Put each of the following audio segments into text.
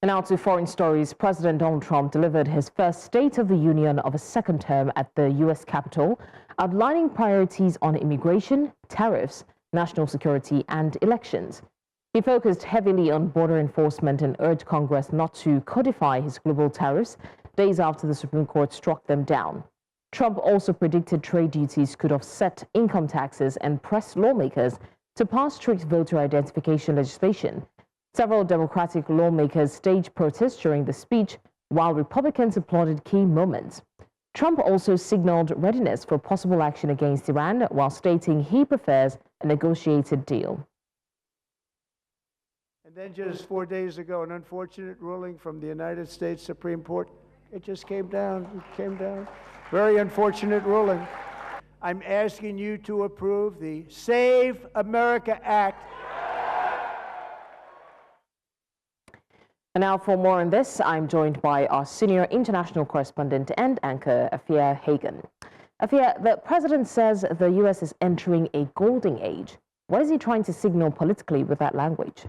And now to foreign stories. President Donald Trump delivered his first State of the Union of a second term at the U.S. Capitol, outlining priorities on immigration, tariffs, national security, and elections. He focused heavily on border enforcement and urged Congress not to codify his global tariffs days after the Supreme Court struck them down. Trump also predicted trade duties could offset income taxes and pressed lawmakers to pass strict voter identification legislation. Several Democratic lawmakers staged protests during the speech, while Republicans applauded key moments. Trump also signaled readiness for possible action against Iran, while stating he prefers a negotiated deal. And then just 4 days ago, an unfortunate ruling from the United States Supreme Court. It just came down. It came down. Very unfortunate ruling. I'm asking you to approve the Save America Act. And now for more on this, I'm joined by our senior international correspondent and anchor, Afua Hagan. Afua, the president says the U.S. is entering a golden age. What is he trying to signal politically with that language?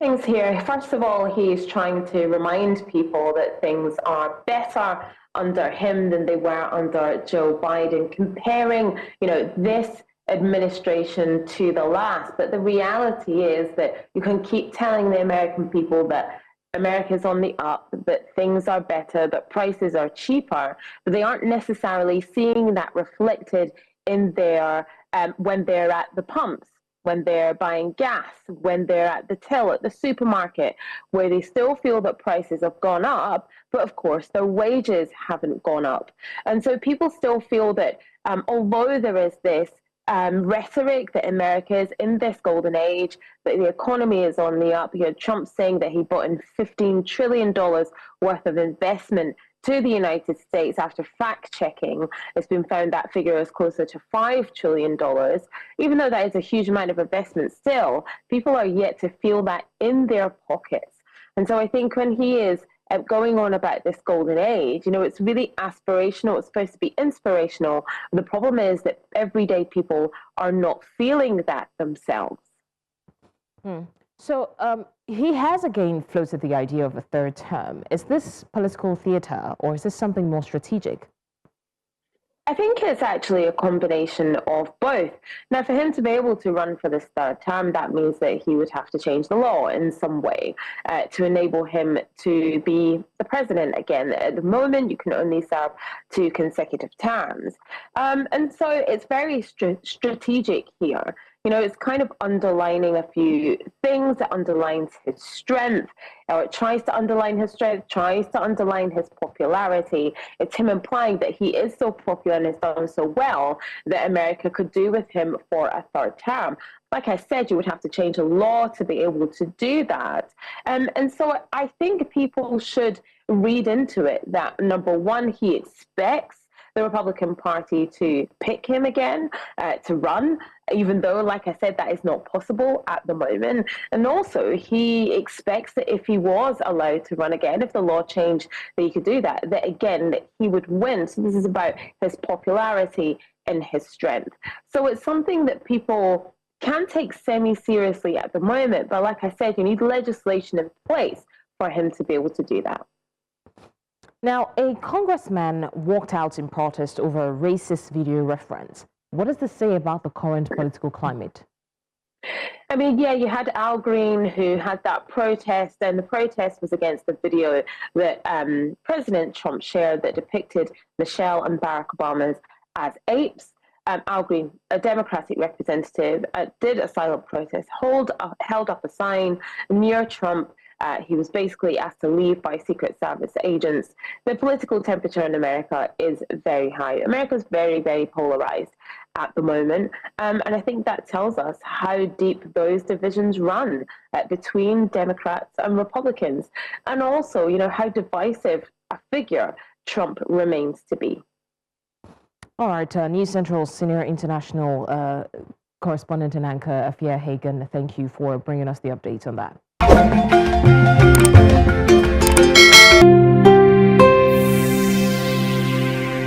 Things here. First of all, he's trying to remind people that things are better under him than they were under Joe Biden, comparing, this administration to the last. But the reality is that you can keep telling the American people that America's on the up, that things are better, that prices are cheaper, but they aren't necessarily seeing that reflected in their when they're at the pumps, when they're buying gas, when they're at the till at the supermarket, where they still feel that prices have gone up, but of course their wages haven't gone up. And so people still feel that although there is this rhetoric that America is in this golden age, that the economy is on the up. You had Trump saying that he brought in $15 trillion worth of investment to the United States after fact-checking. It's been found that figure is closer to $5 trillion. Even though that is a huge amount of investment still, people are yet to feel that in their pockets. And so I think when he is going on about this golden age, it's really aspirational. It's supposed to be inspirational. The problem is that everyday people are not feeling that themselves. So he has again floated the idea of a third term. Is this political theater or is this something more strategic? I think it's actually a combination of both. Now, for him to be able to run for this third term, that means that he would have to change the law in some way to enable him to be the president again. At the moment, you can only serve 2 consecutive terms. And so it's very strategic here. It's kind of underlining a few things. It underlines his strength, or it tries to underline his strength, tries to underline his popularity. It's him implying that he is so popular and has done so well that America could do with him for a third term. Like I said, you would have to change a law to be able to do that. And so I think people should read into it that, number one, he expects the Republican Party to pick him again to run, even though, like I said, that is not possible at the moment. And also, he expects that if he was allowed to run again, if the law changed that he could do that, again, that he would win. So this is about his popularity and his strength. So it's something that people can take semi-seriously at the moment. But like I said, you need legislation in place for him to be able to do that. Now, a congressman walked out in protest over a racist video reference. What does this say about the current political climate? I mean, yeah, you had Al Green who had that protest, and the protest was against the video that President Trump shared that depicted Michelle and Barack Obama as apes. Al Green, a Democratic representative, did a silent protest, held up a sign near Trump. He was basically asked to leave by Secret Service agents. The political temperature in America is very high. America's very, very polarized at the moment. And I think that tells us how deep those divisions run between Democrats and Republicans. And also, how divisive a figure Trump remains to be. All right, News Central's senior international correspondent and anchor, Afua Hagan, thank you for bringing us the update on that.